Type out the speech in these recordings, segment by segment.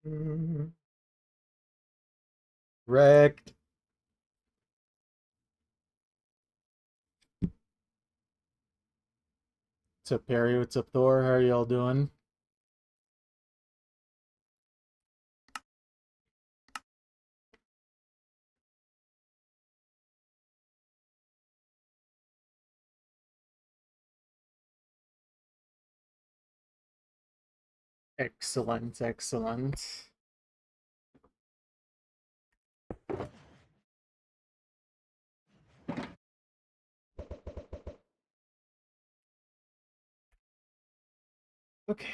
Mm, Wrecked. What's up, Perry? What's up, Thor? How are y'all doing? Excellent, excellent. Okay.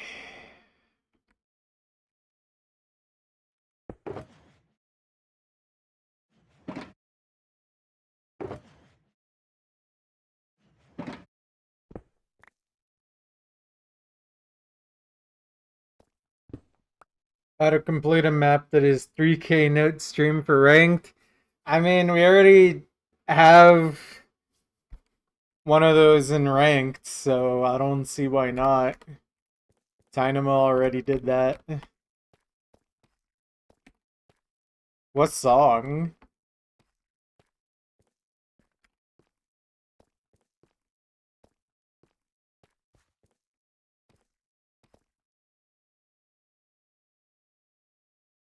How to complete a map that is 3K note stream for ranked. I mean, we already have one of those in ranked, so I don't see why not. Dynamo already did that. What song?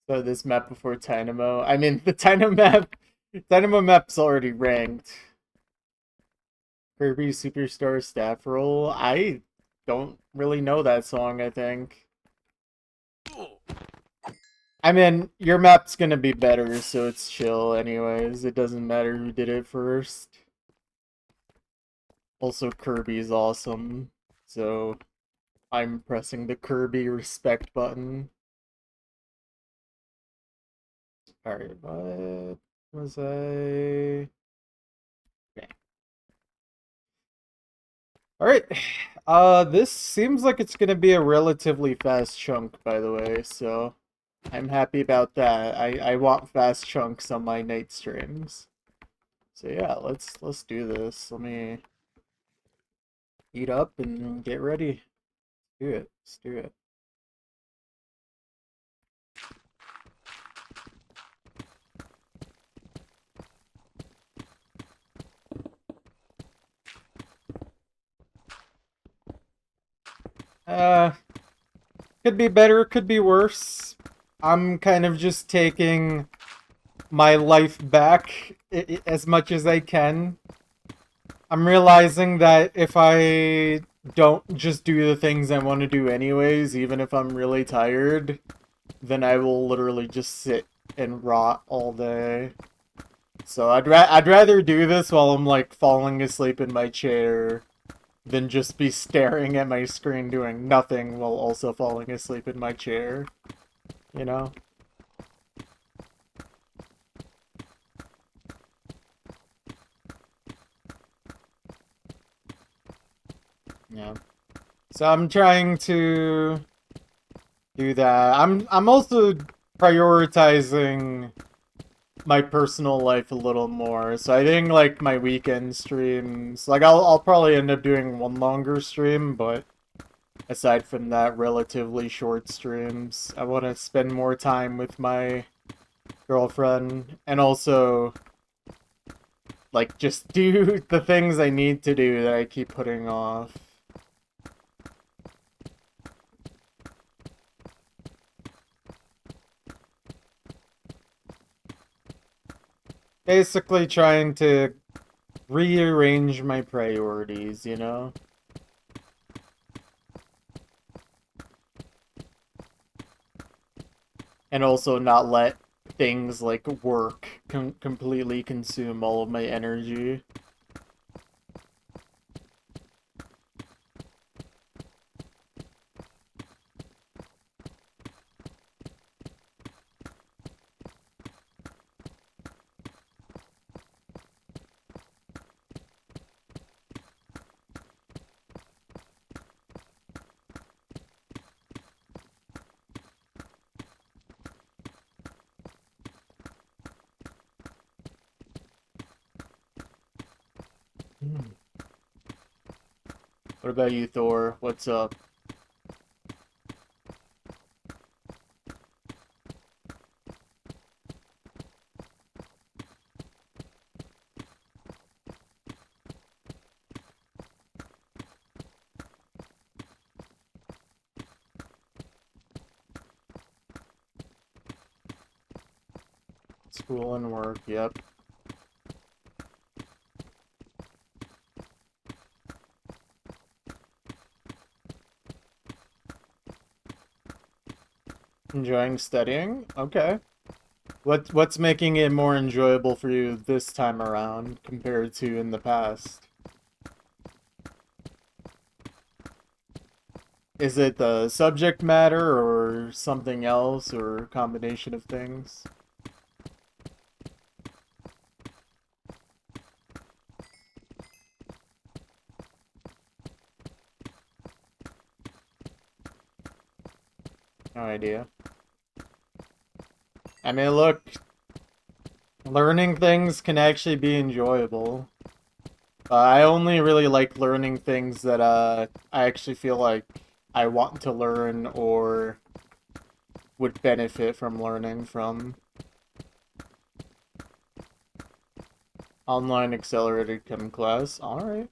So this map before Dynamo. I mean, the Dynamo map's already ranked. Kirby Superstar Staff Roll. I don't really know that song, I think. I mean, your map's gonna be better, so it's chill anyways. It doesn't matter who did it first. Also, Kirby's awesome, so I'm pressing the Kirby respect button. Alright, what was I... Okay. Alright, this seems like it's gonna be a relatively fast chunk, by the way, so I'm happy about that. I want fast chunks on my night streams. So yeah, let's do this. Let me eat up and get ready. Do it. Let's do it. Uh, could be better, could be worse. I'm kind of just taking my life back as much as I can. I'm realizing that if I don't just do the things I want to do anyways, even if I'm really tired, then I will literally just sit and rot all day. So I'd rather do this while I'm like falling asleep in my chair than just be staring at my screen doing nothing while also falling asleep in my chair. You know? Yeah. So I'm trying to do that. I'm also prioritizing my personal life a little more. So I think like my weekend streams, like I'll probably end up doing one longer stream, but aside from that, relatively short streams. I want to spend more time with my girlfriend and also like just do the things I need to do that I keep putting off. Basically trying to rearrange my priorities, you know? And also not let things like work completely consume all of my energy. Hmm. What about you, Thor? What's up? School and work, yep. Enjoying studying? Okay. What's making it more enjoyable for you this time around compared to in the past? Is it the subject matter or something else or a combination of things? No idea. I mean, look, learning things can actually be enjoyable. I only really like learning things that I actually feel like I want to learn or would benefit from learning from. Online accelerated chem class. Alright.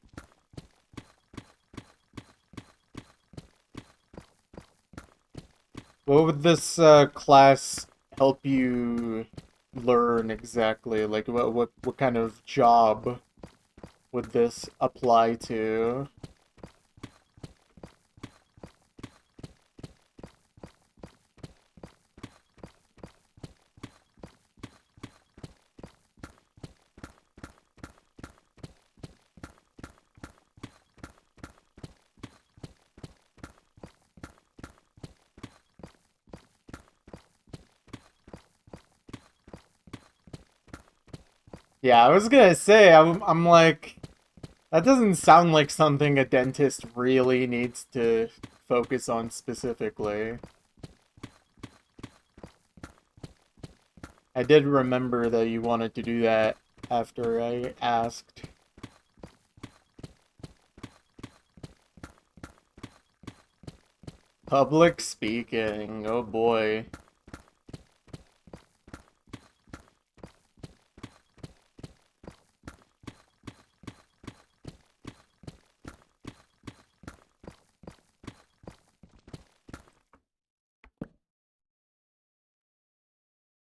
What would this class help you learn exactly? Like what kind of job would this apply to? Yeah, I was gonna say, I'm like, that doesn't sound like something a dentist really needs to focus on specifically. I did remember that you wanted to do that after I asked. Public speaking, oh boy.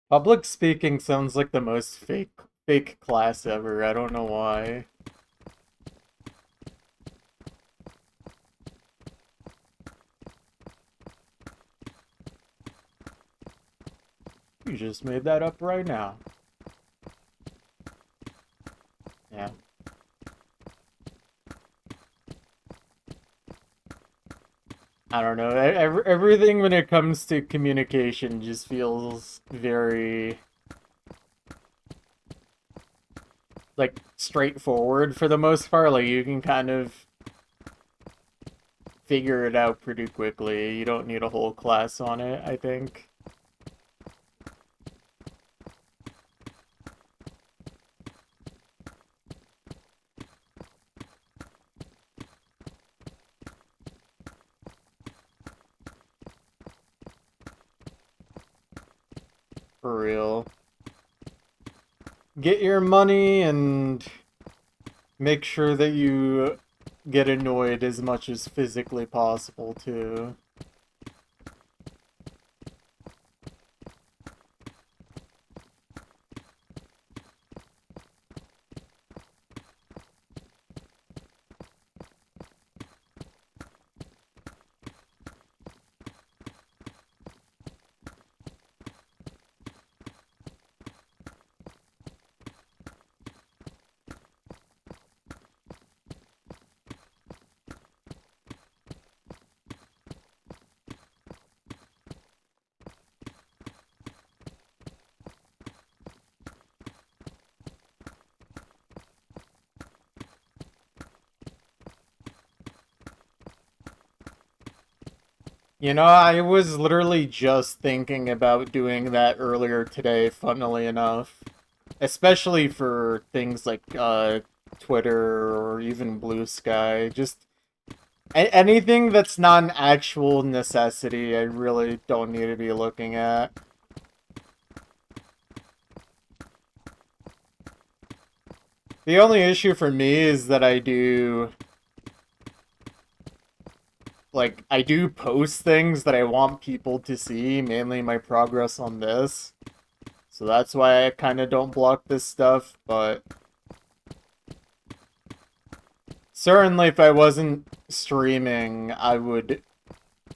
Public speaking sounds like the most fake class ever. I don't know why. You just made that up right now. Yeah. I don't know. Everything when it comes to communication just feels very like straightforward for the most part. Like you can kind of figure it out pretty quickly. You don't need a whole class on it, I think. For real. Get your money and make sure that you get annoyed as much as physically possible too. You know, I was literally just thinking about doing that earlier today, funnily enough. Especially for things like Twitter or even Blue Sky. Just anything that's not an actual necessity, I really don't need to be looking at. The only issue for me is that I do post things that I want people to see, mainly my progress on this. So that's why I kind of don't block this stuff, but certainly if I wasn't streaming, I would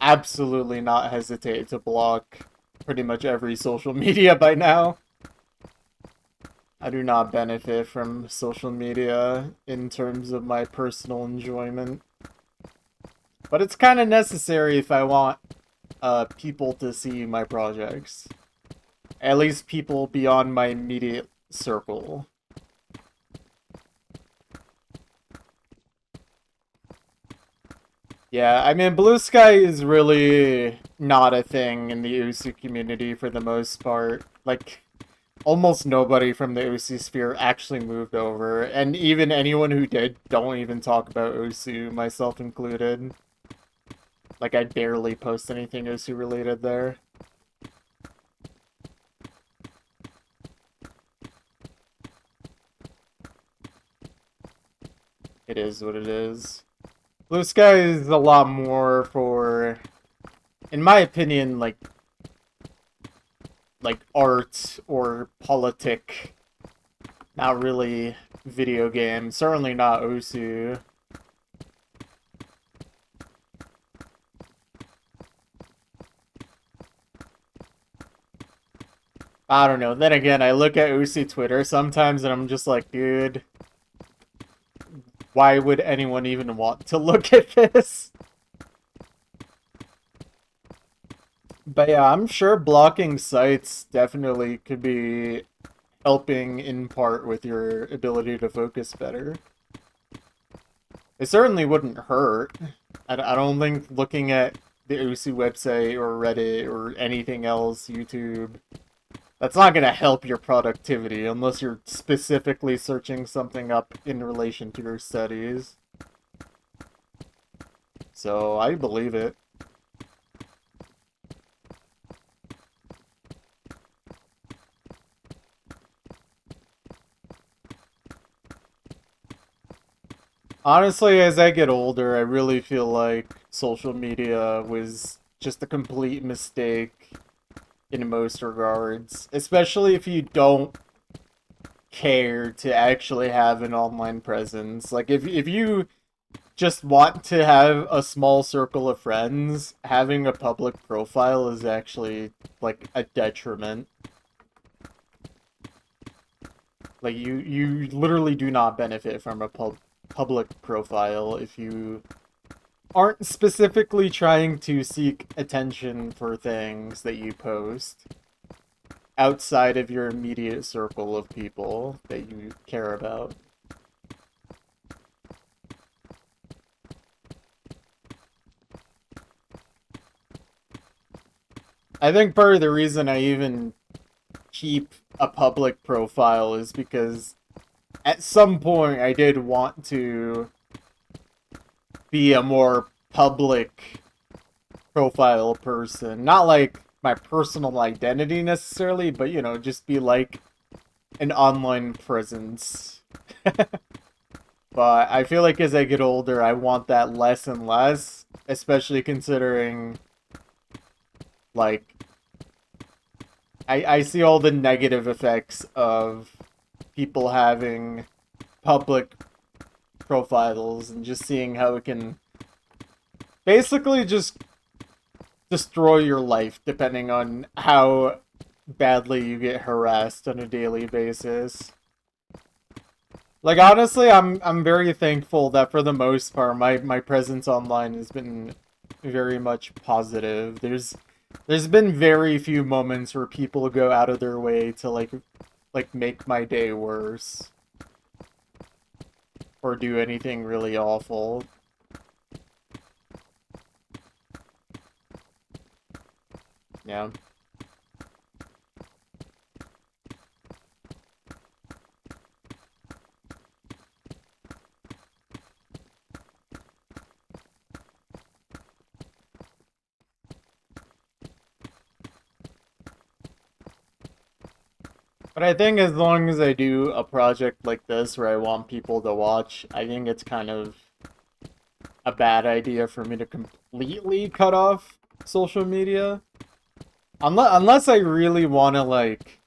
absolutely not hesitate to block pretty much every social media by now. I do not benefit from social media in terms of my personal enjoyment. But it's kind of necessary if I want people to see my projects. At least people beyond my immediate circle. Yeah, I mean, Blue Sky is really not a thing in the Usu community for the most part. Like, almost nobody from the Usu sphere actually moved over, and even anyone who did don't even talk about Usu, myself included. Like, I barely post anything Usu related there. It is what it is. Blue Sky is a lot more for, in my opinion, like art or politic. Not really video games. Certainly not Osu. I don't know. Then again, I look at Osu Twitter sometimes and I'm just like, dude, why would anyone even want to look at this? But yeah, I'm sure blocking sites definitely could be helping in part with your ability to focus better. It certainly wouldn't hurt. I don't think looking at the Osu website or Reddit or anything else, YouTube, that's not going to help your productivity unless you're specifically searching something up in relation to your studies. So I believe it. Honestly, as I get older, I really feel like social media was just a complete mistake in most regards. Especially if you don't care to actually have an online presence. Like, if you just want to have a small circle of friends, having a public profile is actually, like, a detriment. Like, you literally do not benefit from a public profile if you aren't specifically trying to seek attention for things that you post outside of your immediate circle of people that you care about. I think part of the reason I even keep a public profile is because at some point I did want to be a more public profile person. Not like my personal identity necessarily, but you know, just be like an online presence. But I feel like as I get older, I want that less and less, especially considering, like, I see all the negative effects of people having public profiles and just seeing how it can basically just destroy your life depending on how badly you get harassed on a daily basis. Like, honestly, I'm very thankful that for the most part my presence online has been very much positive. There's been very few moments where people go out of their way to like make my day worse or do anything really awful. Yeah. But I think as long as I do a project like this where I want people to watch, I think it's kind of a bad idea for me to completely cut off social media. Unless I really want to, like,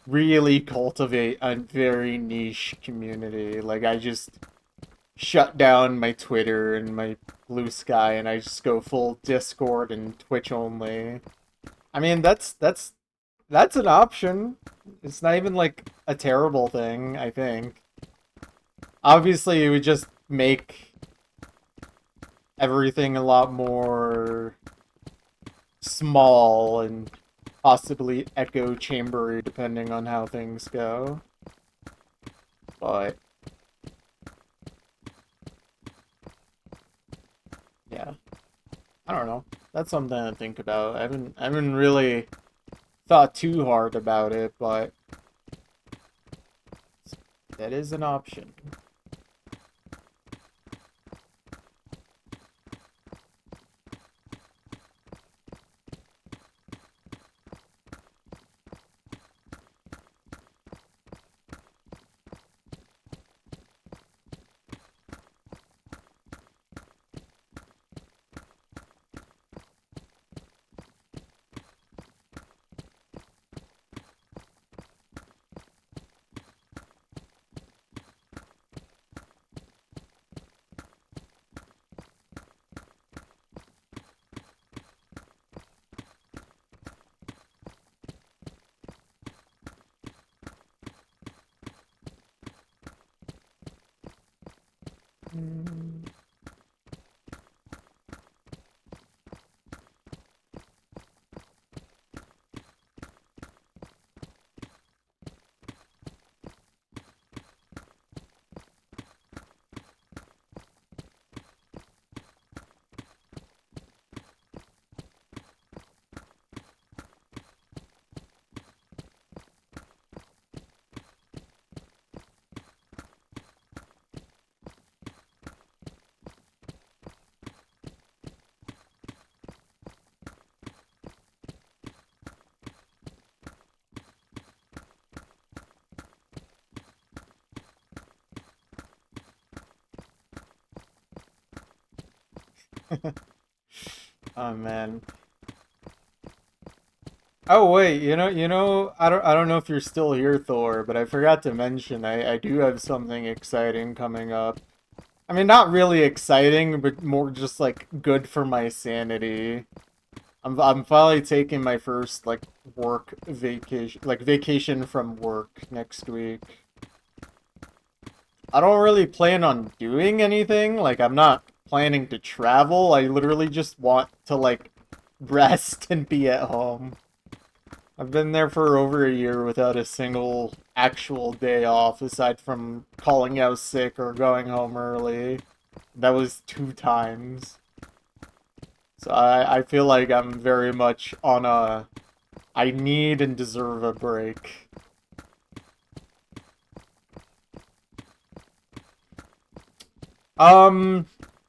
really cultivate a very niche community. Like, I just shut down my Twitter and my Blue Sky, and I just go full Discord and Twitch only. I mean, that's an option. It's not even like a terrible thing, I think. Obviously, it would just make everything a lot more small and possibly echo chambery depending on how things go. But yeah, I don't know. That's something to think about. I haven't really thought too hard about it, but that is an option. Mm. Oh man. Oh wait, I don't know if you're still here, Thor, but I forgot to mention I do have something exciting coming up. I mean, not really exciting, but more just like good for my sanity. I'm finally taking my first like work vacation, like vacation from work next week. I don't really plan on doing anything. Like, I'm not planning to travel. I literally just want to like rest and be at home. I've been there for over a year without a single actual day off aside from calling out sick or going home early. That was 2 times. So I feel like I'm very much on a I need and deserve a break. Um,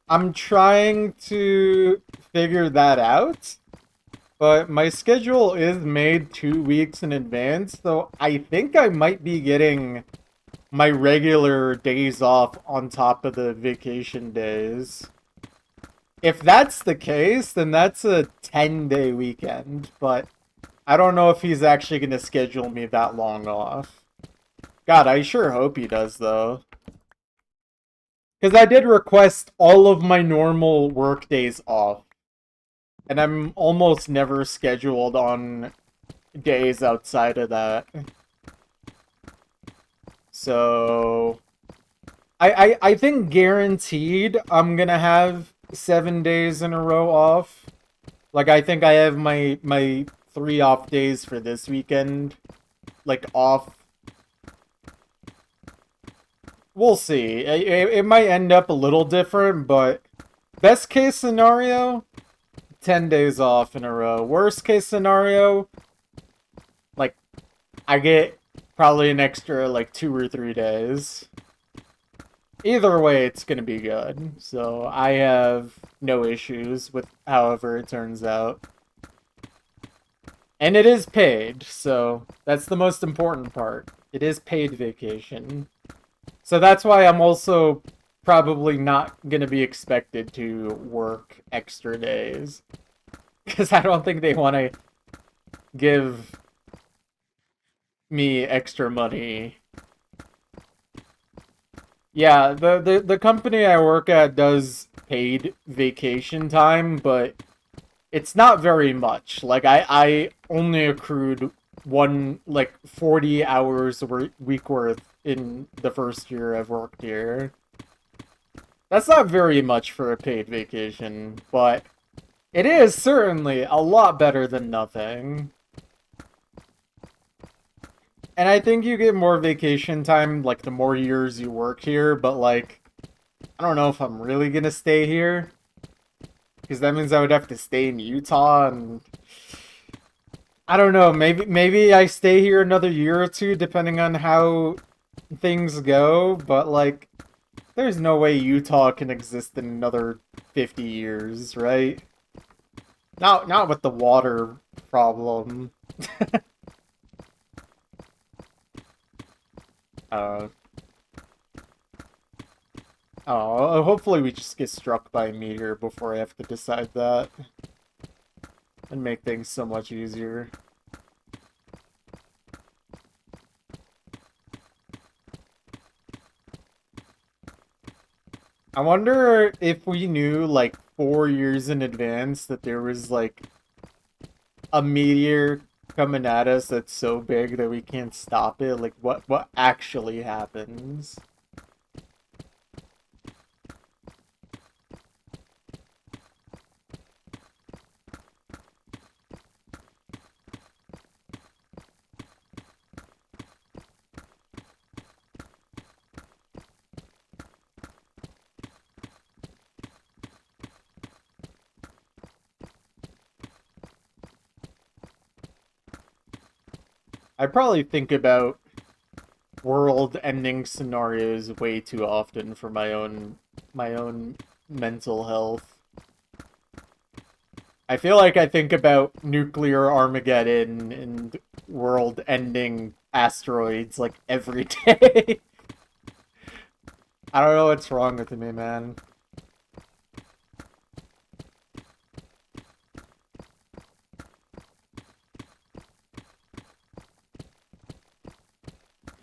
I'm trying to figure that out, but my schedule is made 2 weeks in advance, so I think I might be getting my regular days off on top of the vacation days. If that's the case, then that's a 10-day weekend, but I don't know if he's actually going to schedule me that long off. God, I sure hope he does, though. Because I did request all of my normal work days off, and I'm almost never scheduled on days outside of that. So I think guaranteed I'm gonna have 7 days in a row off. Like I think I have my 3 off days for this weekend, like off. We'll see. It might end up a little different, but best case scenario, 10 days off in a row. Worst case scenario, like I get probably an extra like 2 or 3 days. Either way, it's gonna be good. So I have no issues with however it turns out. And it is paid, so that's the most important part. It is paid vacation. So that's why I'm also probably not gonna be expected to work extra days. Because I don't think they want to give me extra money. Yeah, the company I work at does paid vacation time, but it's not very much. Like I only accrued one like 40 hours a week worth in the first year I've worked here. That's not very much for a paid vacation, but it is certainly a lot better than nothing. And I think you get more vacation time like the more years you work here, but like I don't know if I'm really gonna stay here. Because that means I would have to stay in Utah and I don't know, maybe I stay here another year or two depending on how things go, but like there's no way Utah can exist in another 50 years, right? Not with the water problem. Uh oh, hopefully we just get struck by a meteor before I have to decide that and make things so much easier. I wonder if we knew like 4 years in advance that there was like a meteor coming at us that's so big that we can't stop it. Like what actually happens? I probably think about world-ending scenarios way too often for my own mental health. I feel like I think about nuclear Armageddon and world-ending asteroids like every day. I don't know what's wrong with me, man.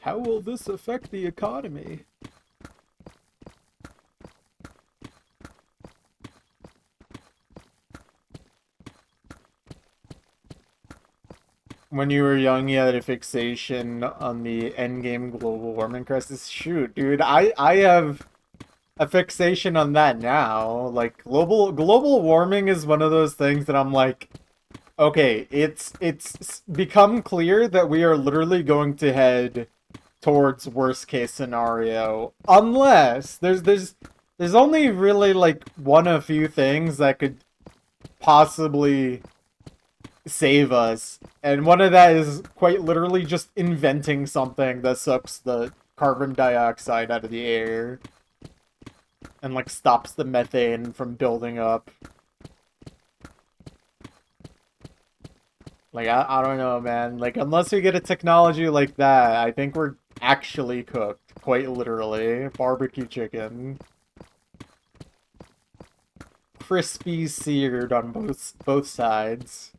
How will this affect the economy? When you were young, you had a fixation on the endgame global warming crisis. Shoot, dude, I have a fixation on that now. Like global warming is one of those things that I'm like, okay, it's become clear that we are literally going to head towards worst case scenario unless there's only really like one of few things that could possibly save us. And one of that is quite literally just inventing something that sucks the carbon dioxide out of the air and like stops the methane from building up. Like I don't know, man. Like unless we get a technology like that, I think we're actually cooked, quite literally. Barbecue chicken. Crispy seared on both sides.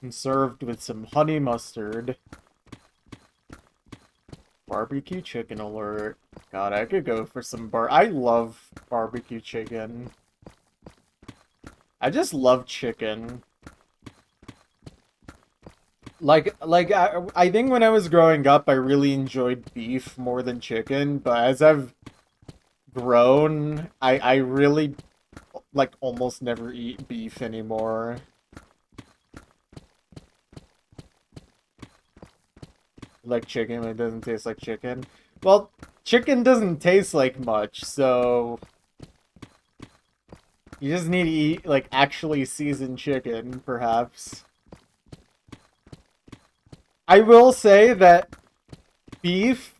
And served with some honey mustard. Barbecue chicken alert. God, I could go for some I love barbecue chicken. I just love chicken. I think when I was growing up, I really enjoyed beef more than chicken, but as I've grown, I really, like, almost never eat beef anymore. Like chicken, it doesn't taste like chicken. Well, chicken doesn't taste like much, so you just need to eat, like, actually seasoned chicken, perhaps. I will say that beef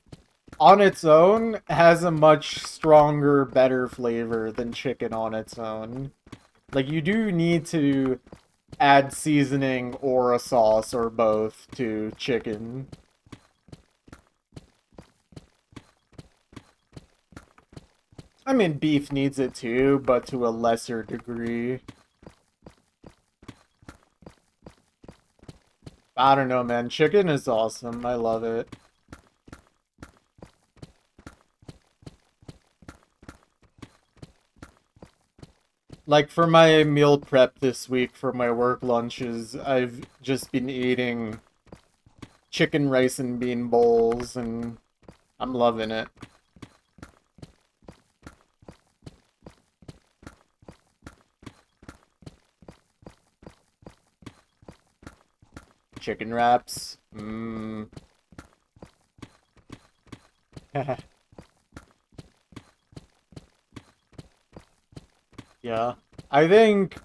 on its own has a much stronger, better flavor than chicken on its own. Like, you do need to add seasoning or a sauce or both to chicken. I mean, beef needs it too, but to a lesser degree. I don't know, man. Chicken is awesome. I love it. Like for my meal prep this week for my work lunches, I've just been eating chicken rice and bean bowls and I'm loving it. Chicken wraps. Mmm. Yeah. I think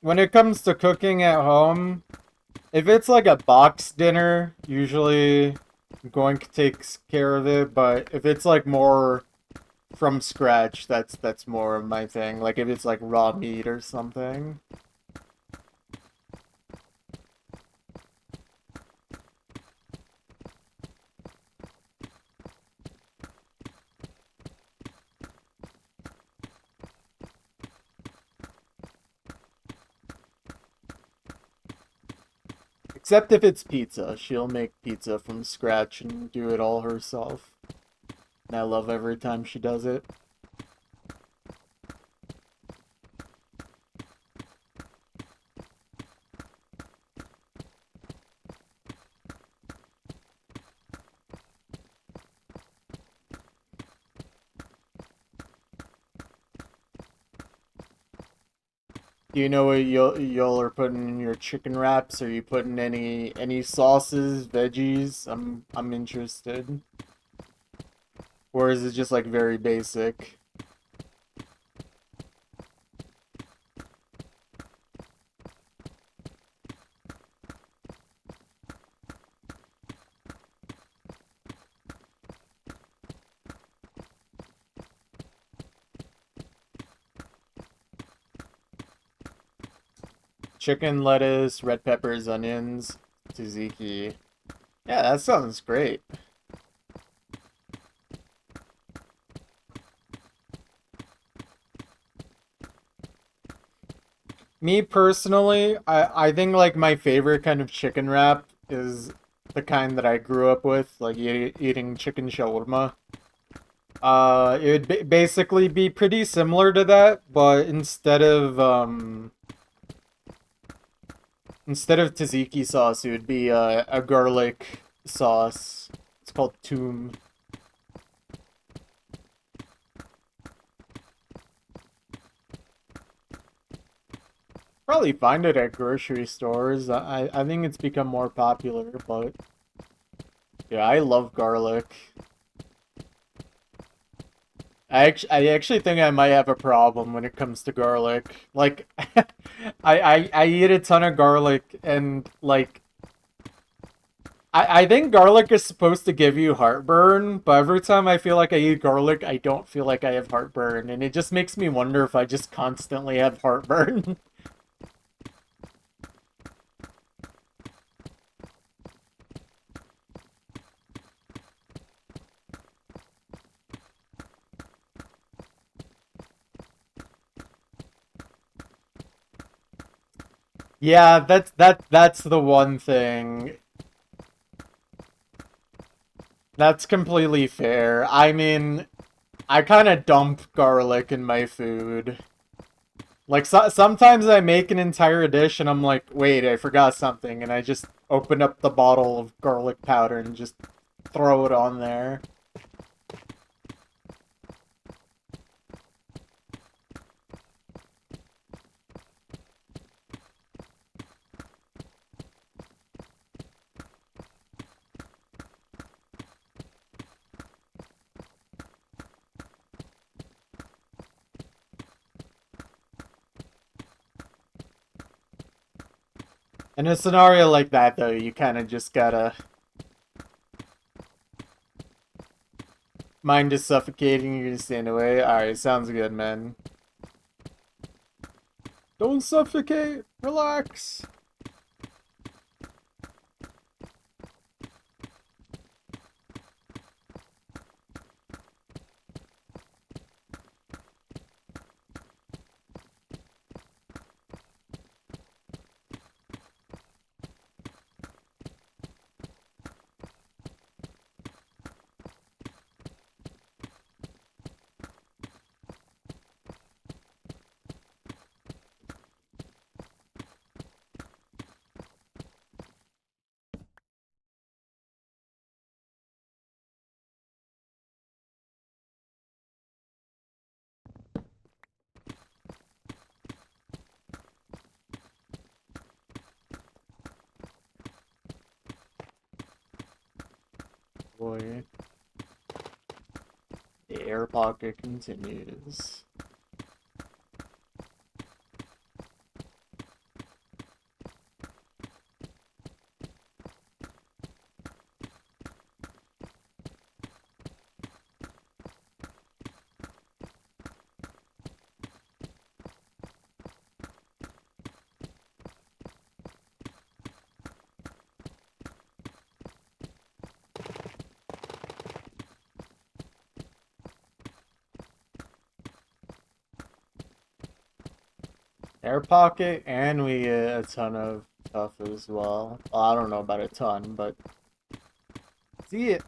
when it comes to cooking at home, if it's like a box dinner, usually Goink takes care of it, but if it's like more from scratch, that's more of my thing. Like if it's like raw meat or something. Except if it's pizza. She'll make pizza from scratch and do it all herself. And I love every time she does it. Do you know what y'all are putting in your chicken wraps? Are you putting any sauces, veggies? I'm interested. Or is it just like very basic? Chicken, lettuce, red peppers, onions, tzatziki. Yeah, that sounds great. Me personally, I think like my favorite kind of chicken wrap is the kind that I grew up with, like eating chicken shawarma. It would basically be pretty similar to that, but instead of tzatziki sauce, it would be a garlic sauce. It's called toom. Probably find it at grocery stores. I think it's become more popular, but yeah, I love garlic. I actually think I might have a problem when it comes to garlic. Like, I eat a ton of garlic, and like, I think garlic is supposed to give you heartburn, but every time I feel like I eat garlic, I don't feel like I have heartburn, and it just makes me wonder if I just constantly have heartburn. Yeah, that's the one thing. That's completely fair. I mean, I kind of dump garlic in my food. Like sometimes I make an entire dish and I'm like, wait, I forgot something, and I just open up the bottle of garlic powder and just throw it on there. In a scenario like that, though, you kind of just gotta mind is suffocating. You're gonna stand away. All right, sounds good, man. Don't suffocate. Relax. boy. The air pocket continues. Air pocket, and we get a ton of tough as well. Well, I don't know about a ton, but see it.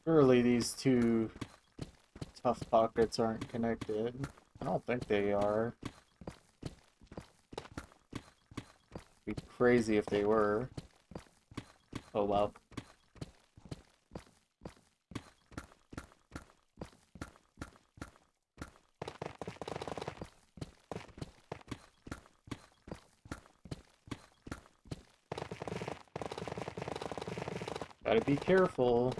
Surely these two tough pockets aren't connected. I don't think they are. It'd be crazy if they were. Oh well. Gotta be careful.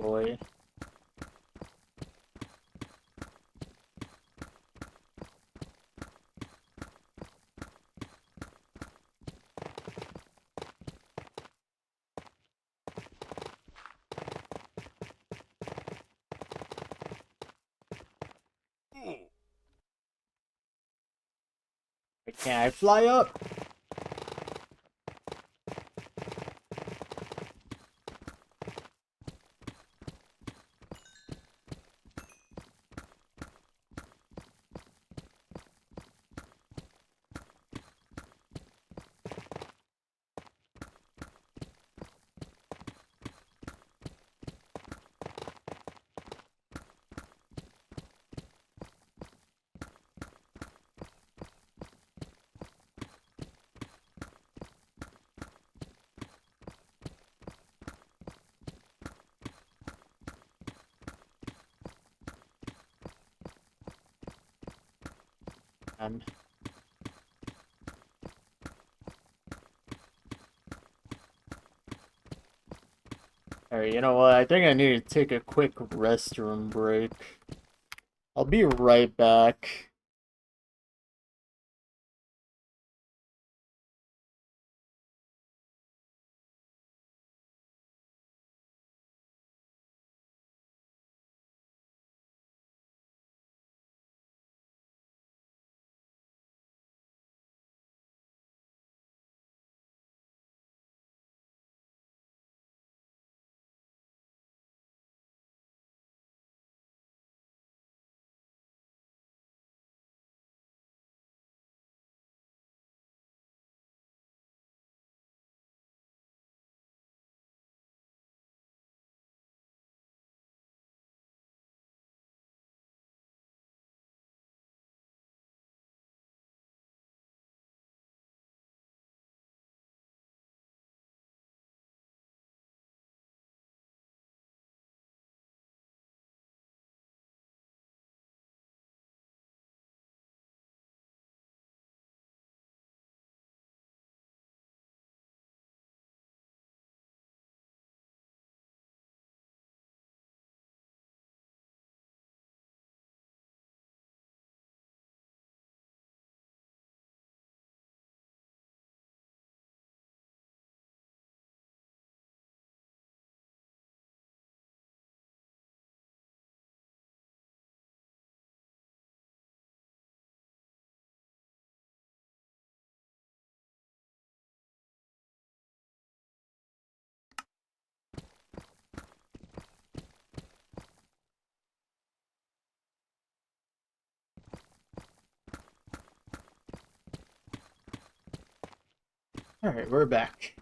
boy. Can't I fly up? Alright, you know what? I think I need to take a quick restroom break. I'll be right back. Alright, we're back.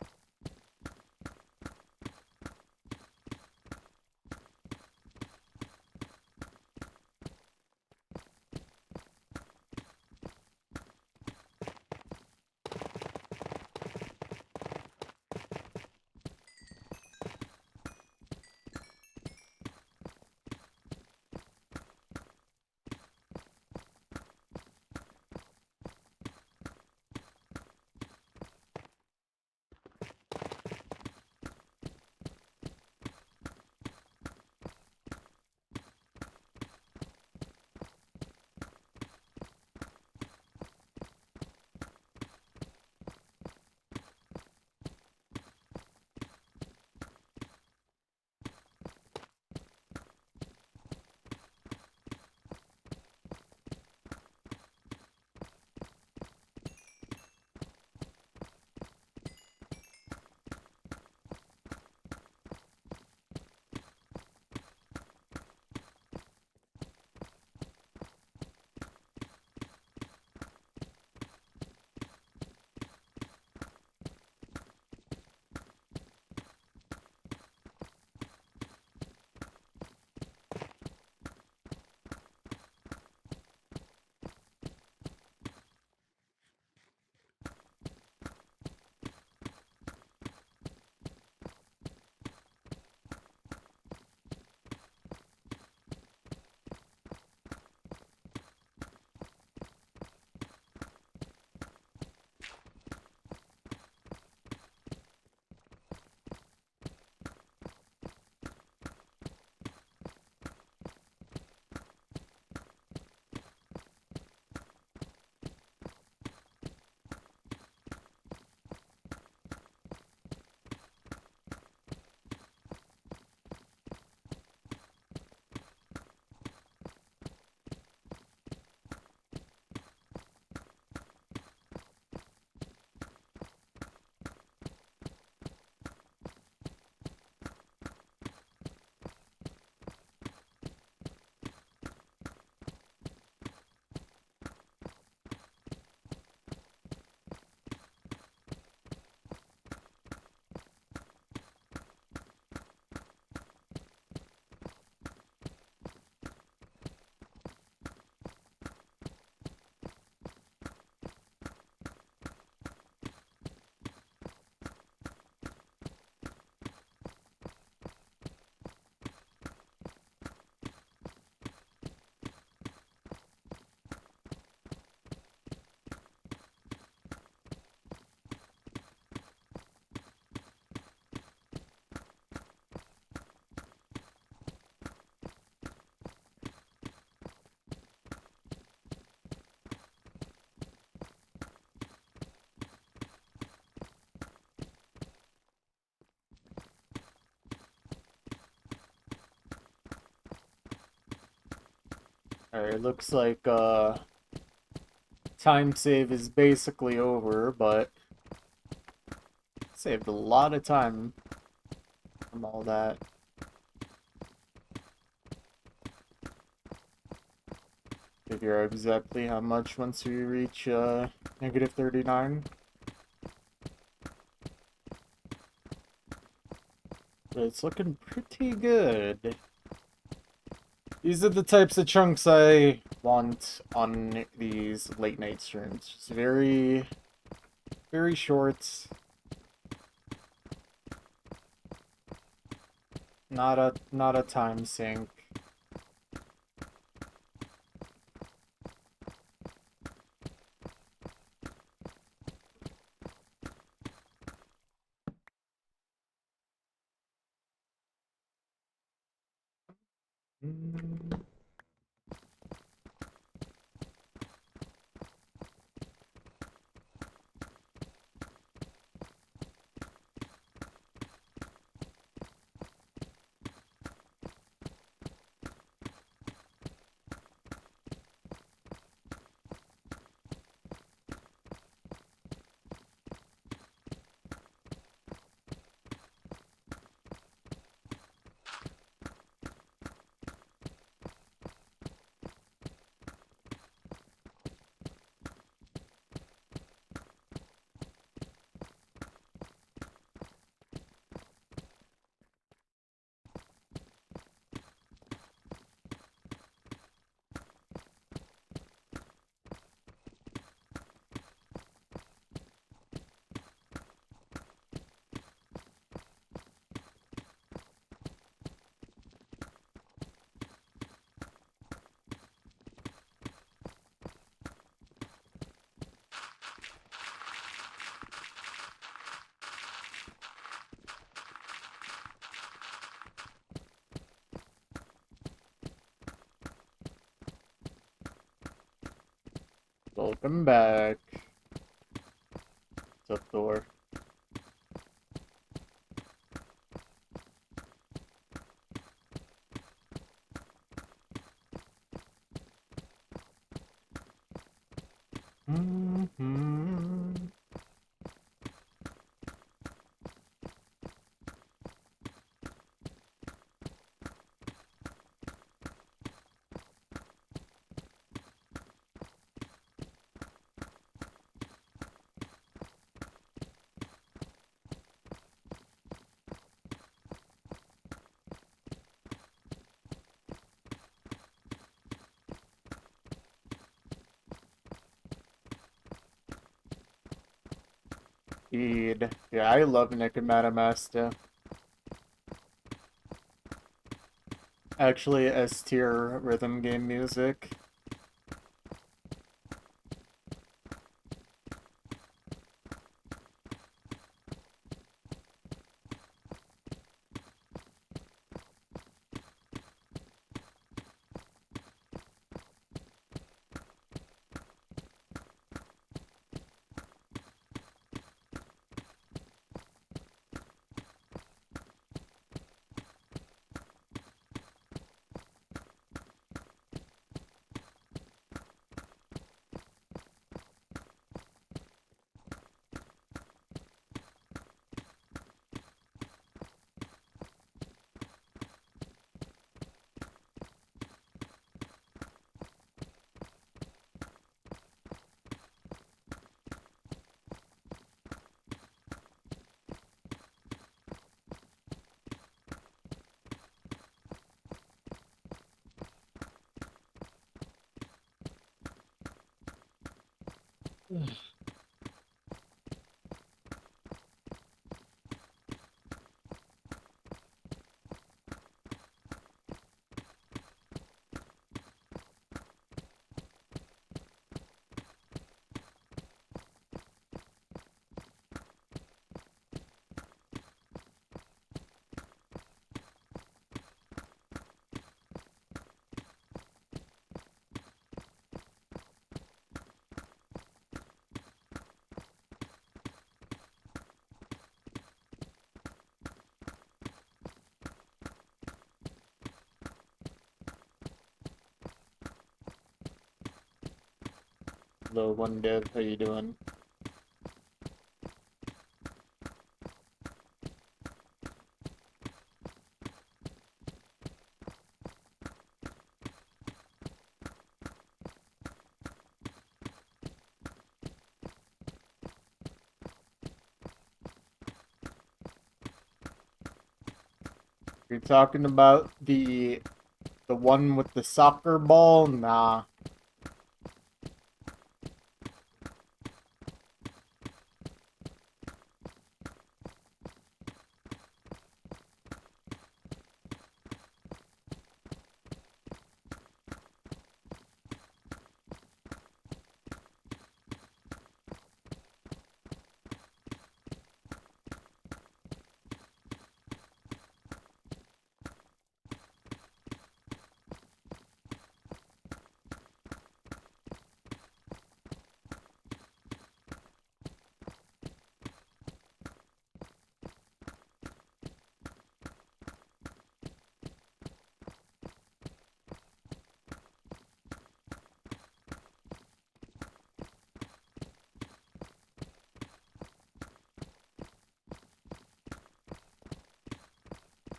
Alright, looks like time save is basically over, but saved a lot of time from all that. Figure out exactly how much once we reach negative 39. But it's looking pretty good. These are the types of chunks I Want on these late night streams. Just very, very short. not a time sink. Mm. Welcome back. What's up, Thor? Mhm. Indeed. Yeah, I love Nekomata. Actually, S tier rhythm game music. Hello, one dev. How you doing? You're talking about the one with the soccer ball? Nah.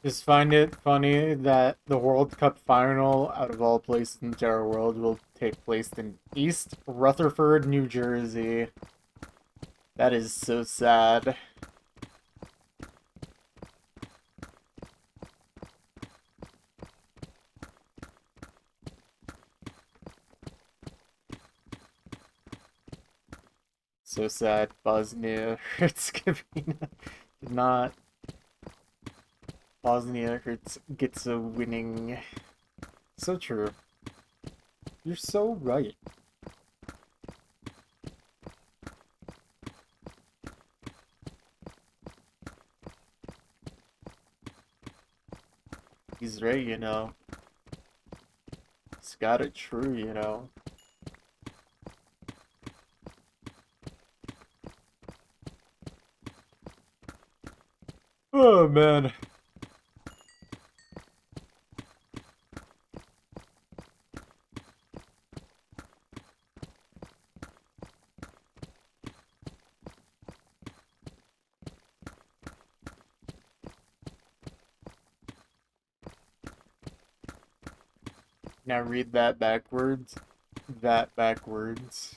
Just find it funny that the World Cup final, out of all places in the entire world, will take place in East Rutherford, New Jersey. That is so sad. So sad. Bosnia Herzegovina did not. Bosnia gets a winning. So true. You're so right. He's right, you know. He's got it true, you know. Oh man. Now read that backwards. That backwards.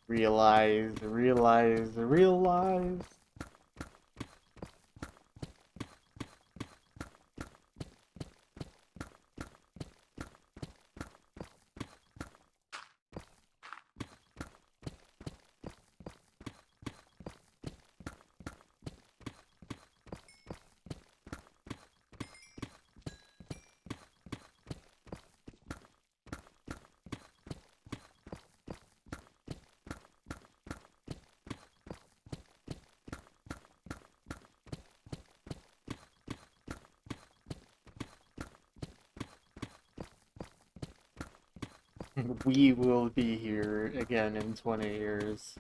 Realize. We will be here again in 20 years.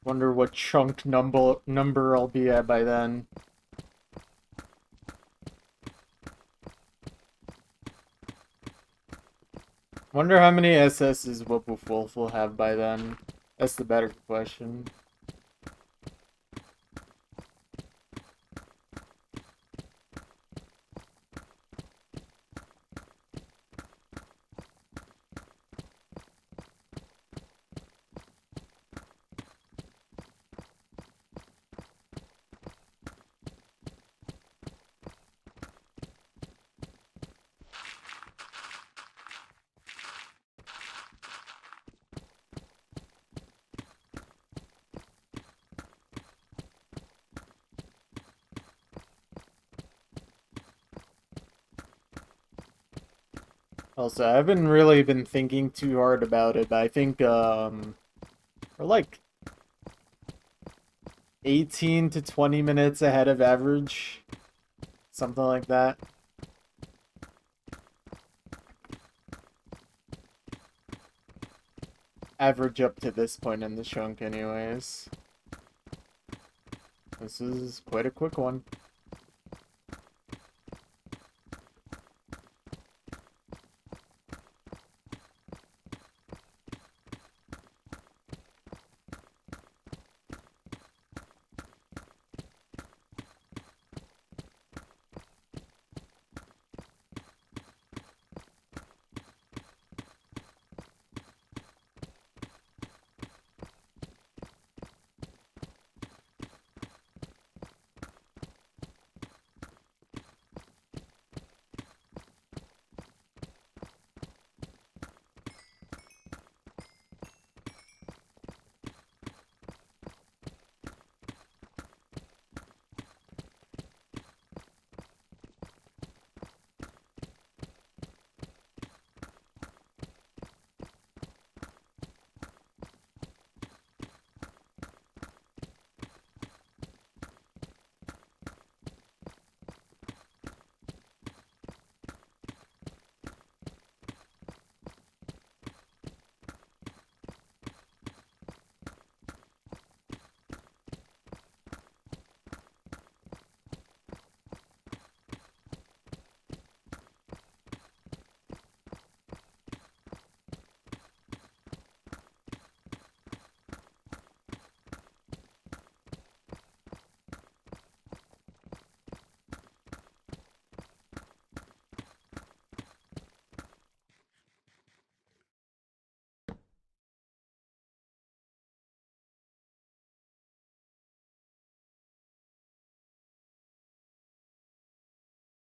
Wonder what chunk number I'll be at by then. Wonder how many SS's Wolf will have by then. That's the better question. Also, I haven't really been thinking too hard about it, but I think we're like 18 to 20 minutes ahead of average. Something like that. Average up to this point in the chunk anyways. This is quite a quick one.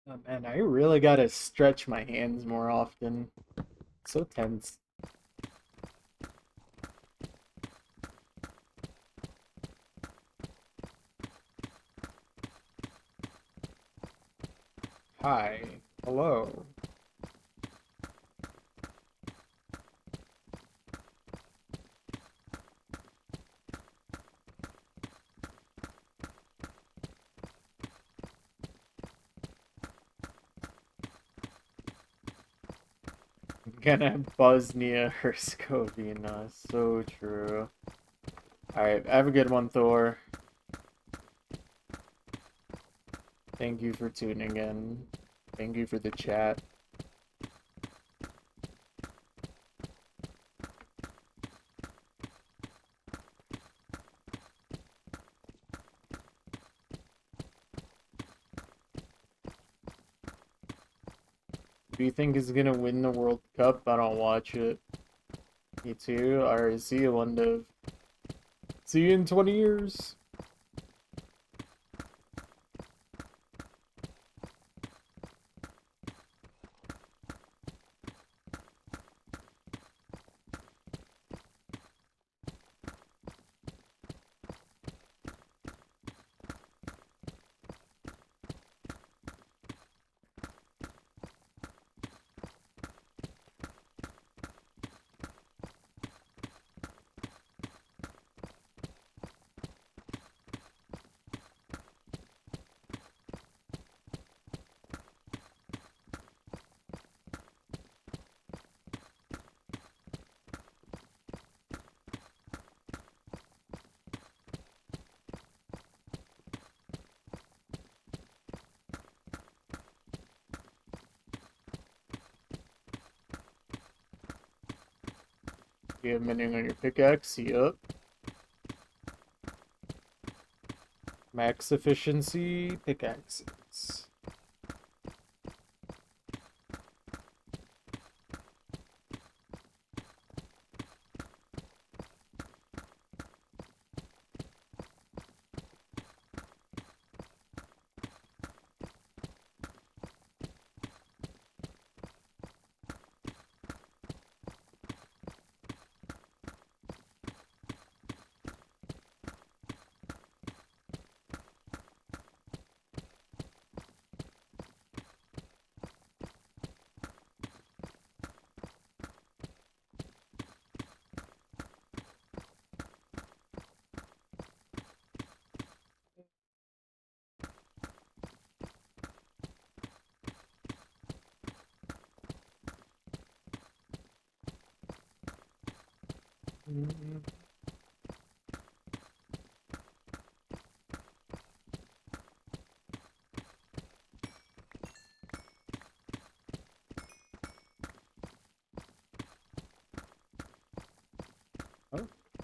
Oh man, I really gotta stretch my hands more often. So tense. Hi. Hello. I'm gonna have Bosnia Herzegovina. So true. Alright, have a good one, Thor. Thank you for tuning in. Thank you for the chat. Who do you think is gonna win the World Cup? I don't watch it. Me too. Alright, see you one day. See you in 20 years. Do you have mining on your pickaxe? Yup. Max efficiency pickaxes. Oh,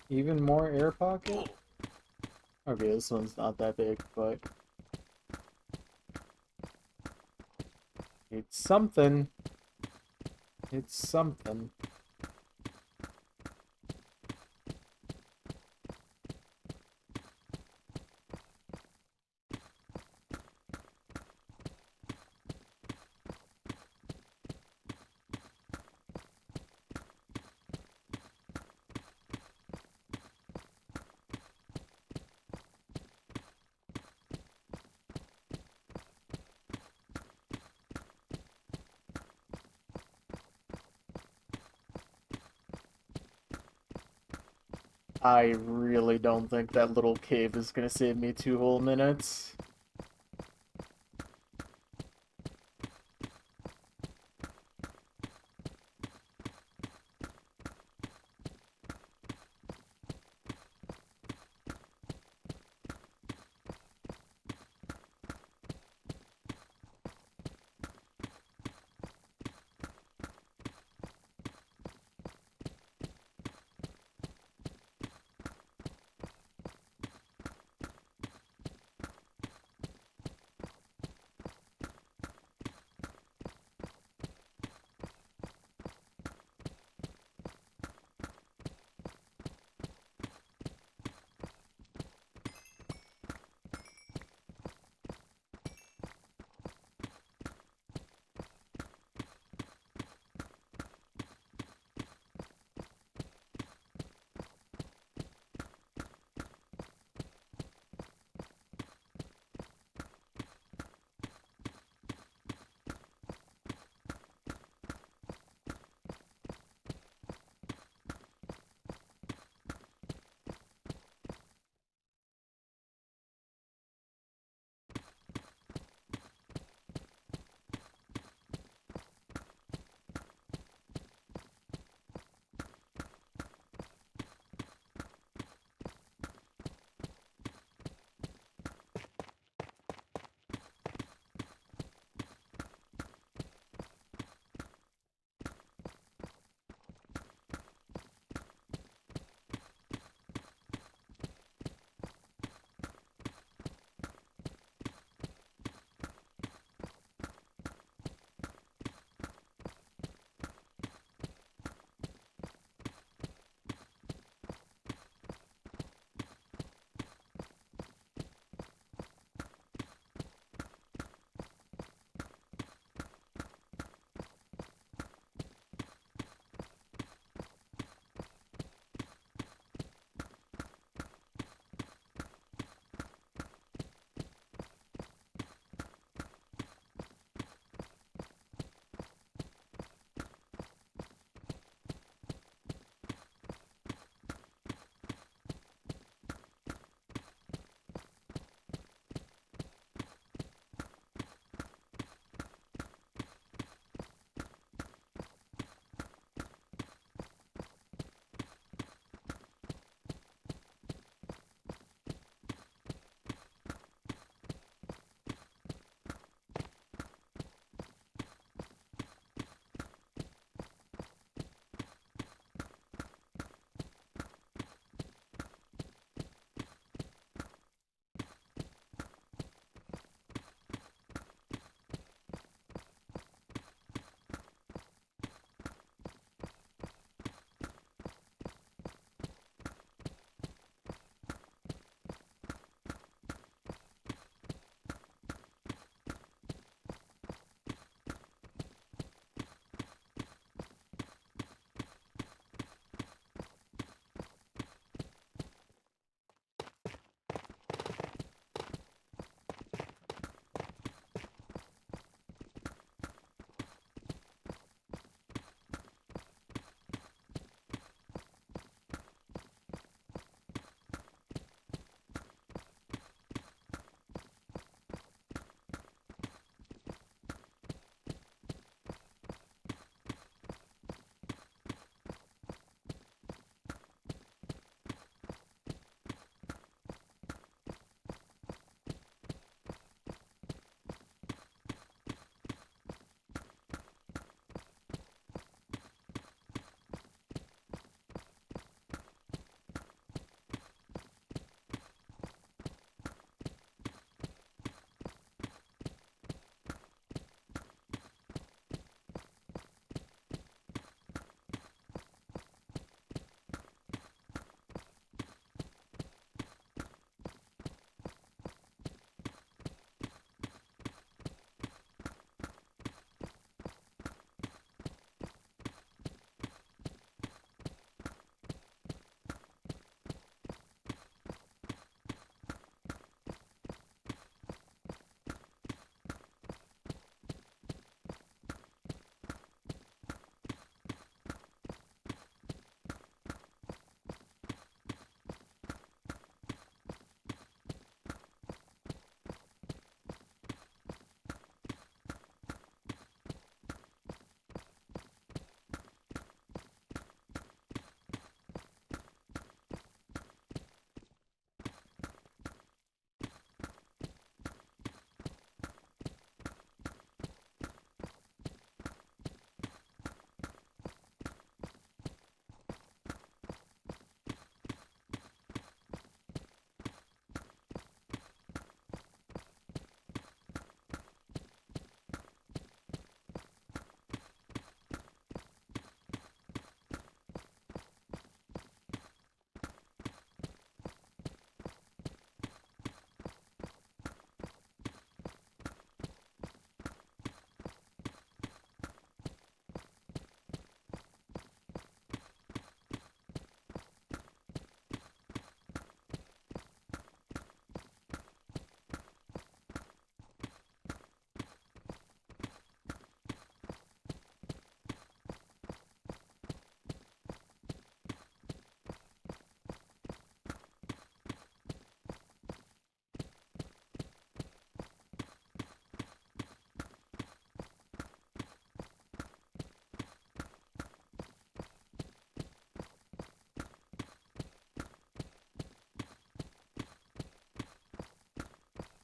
even more air pocket? Okay, this one's not that big, but it's something. It's something. I really don't think that little cave is gonna save me 2 whole minutes.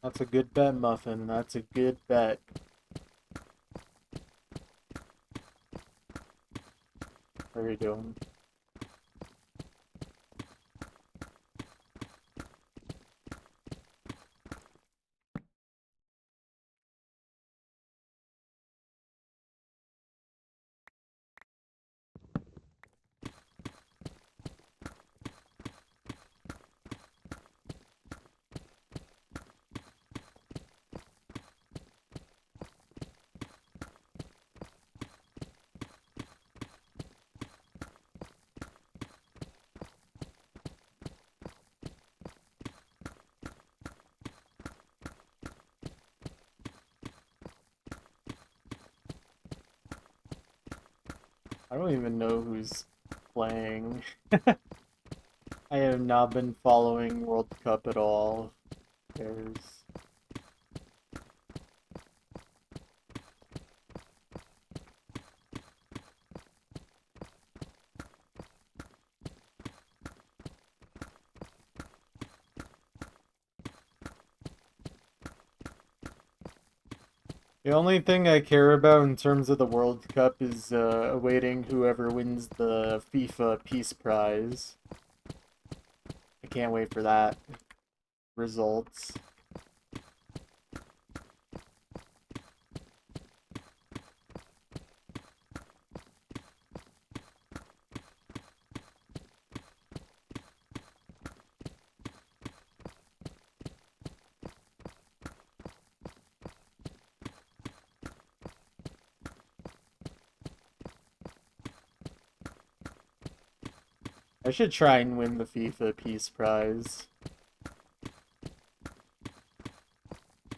That's a good bet, Muffin. That's a good bet. How are you doing? I don't even know who's playing. I have not been following World Cup at all. There's the only thing I care about in terms of the World Cup is awaiting whoever wins the FIFA Peace Prize. I can't wait for that results. I should try and win the FIFA Peace Prize.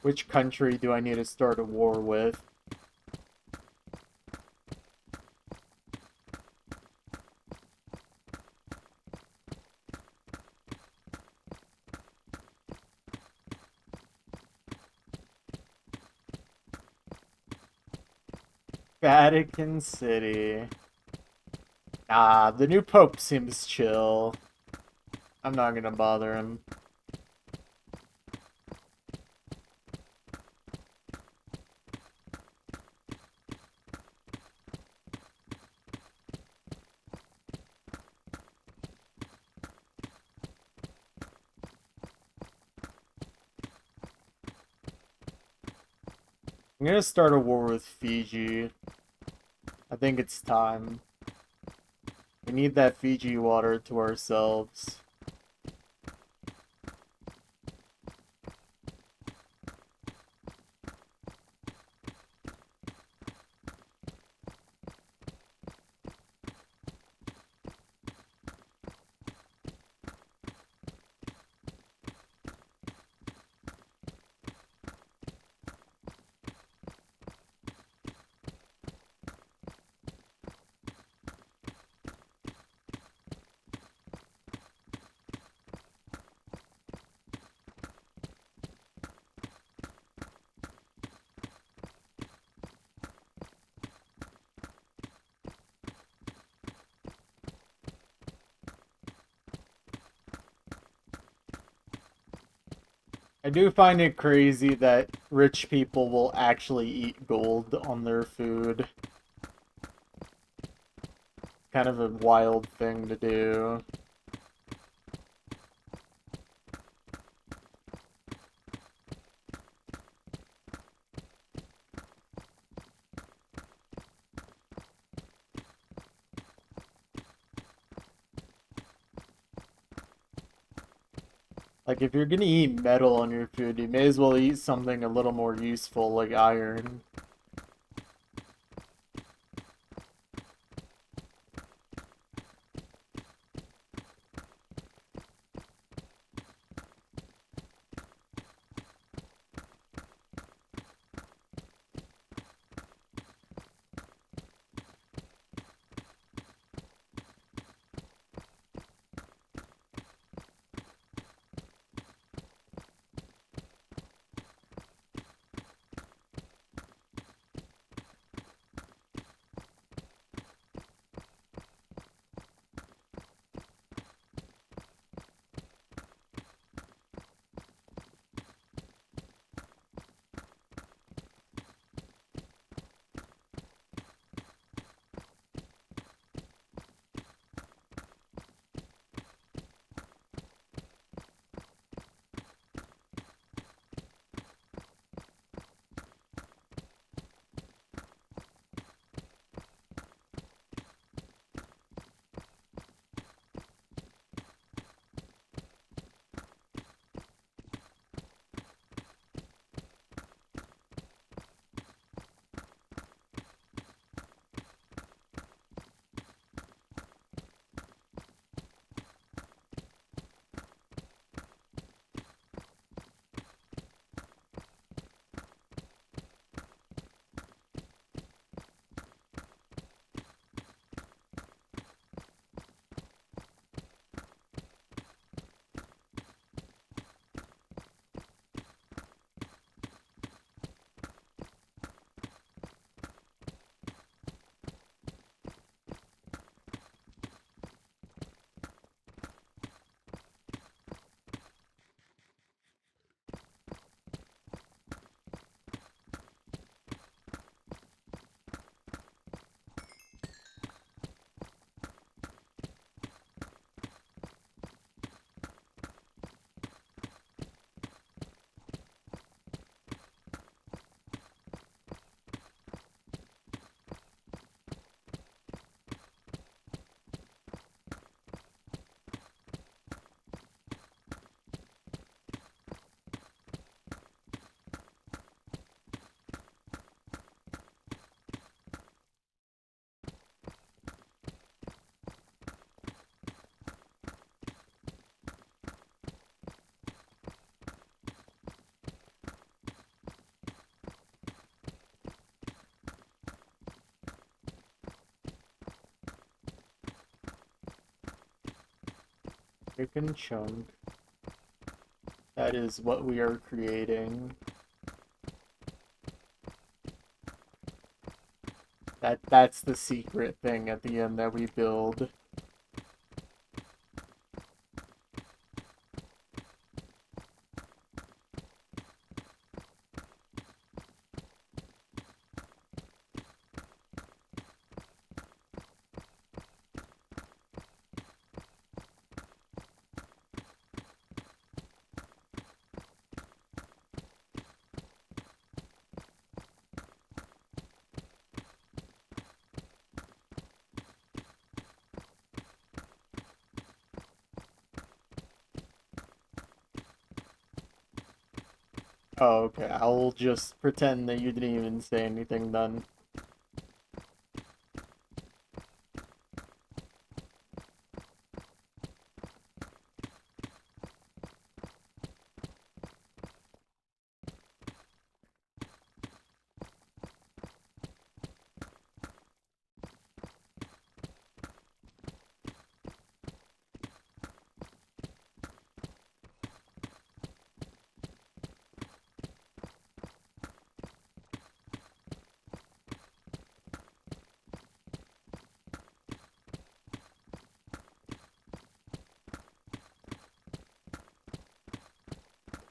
Which country do I need to start a war with? Vatican City. Ah, the new Pope seems chill. I'm not gonna bother him. I'm gonna start a war with Fiji. I think it's time. We need that Fiji water to ourselves. I do find it crazy that rich people will actually eat gold on their food. Kind of a wild thing to do. Like, if you're gonna eat metal on your food, you may as well eat something a little more useful, like iron. Chicken chunk. That is what we are creating. That's the secret thing at the end that we build. Oh, okay. I'll just pretend that you didn't even say anything then.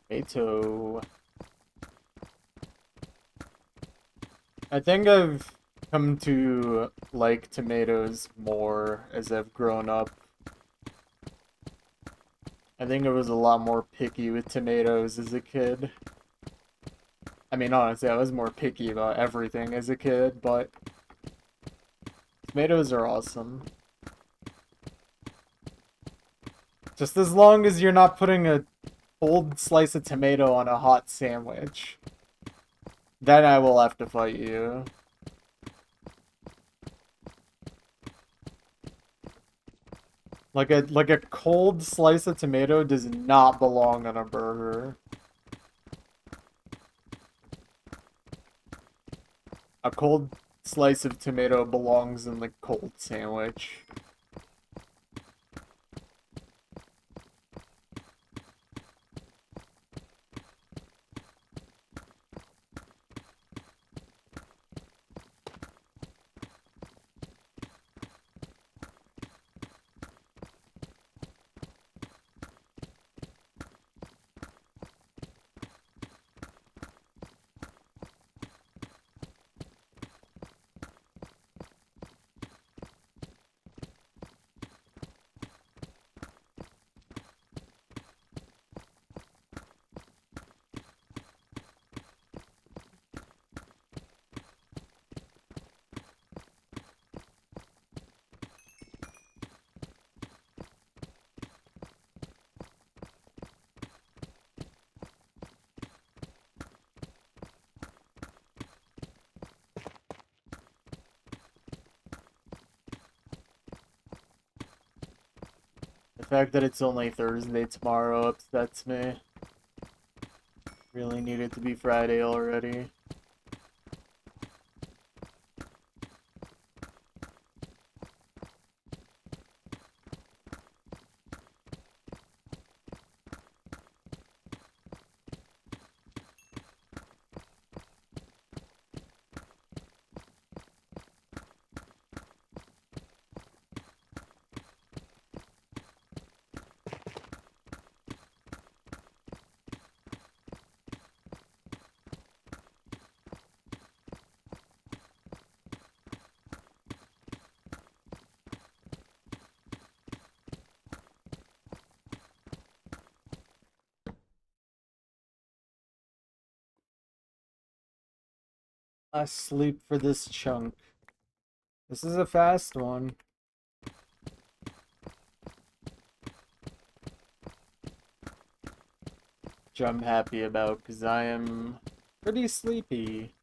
Tomato. I think I've come to like tomatoes more as I've grown up. I think I was a lot more picky with tomatoes as a kid. I mean, honestly, I was more picky about everything as a kid, but tomatoes are awesome. Just as long as you're not putting a cold slice of tomato on a hot sandwich. Then I will have to fight you. Like a cold slice of tomato does not belong on a burger. A cold slice of tomato belongs in the cold sandwich. The fact that it's only Thursday tomorrow upsets me. Really need it to be Friday already. Last sleep for this chunk. This is a fast one. Which I'm happy about because I am pretty sleepy.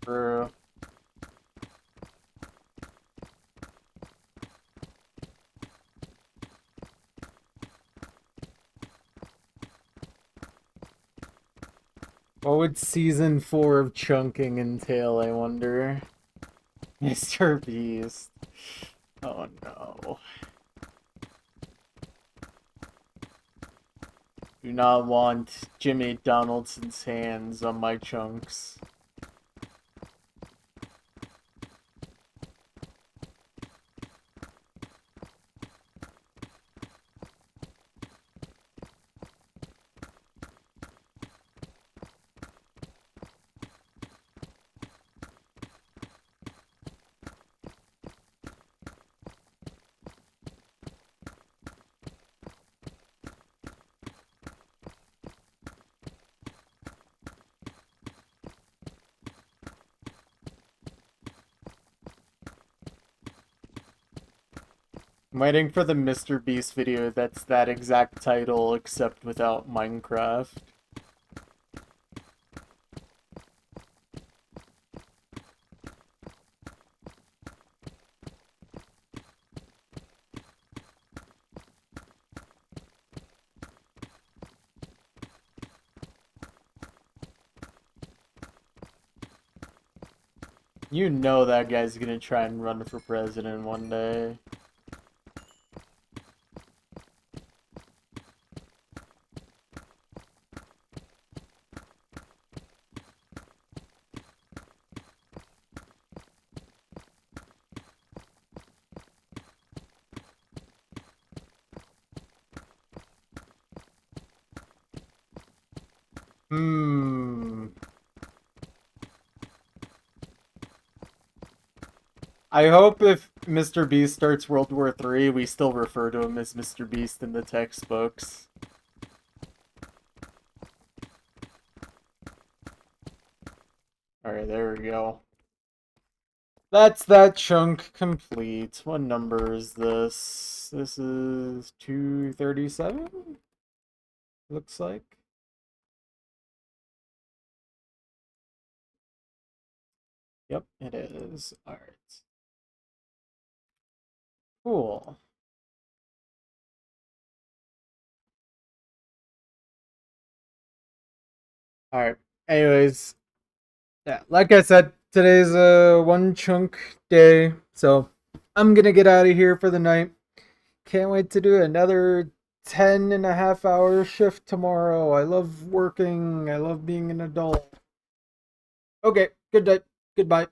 True. What would season 4 of chunking entail, I wonder? Mr. Beast. Oh no. Do not want Jimmy Donaldson's hands on my chunks. I'm waiting for the Mr. Beast video that's that exact title except without Minecraft. You know that guy's gonna try and run for president one day. Hmm. I hope if Mr. Beast starts World War III, we still refer to him as Mr. Beast in the textbooks. Alright, there we go. That's that chunk complete. What number is this? This is 237? Looks like. Yep, it is. Alright. Cool. Alright. Anyways, yeah, like I said, today's a one chunk day, so I'm gonna get out of here for the night. Can't wait to do another 10.5 hour shift tomorrow. I love working. I love being an adult. Okay, good day. Goodbye.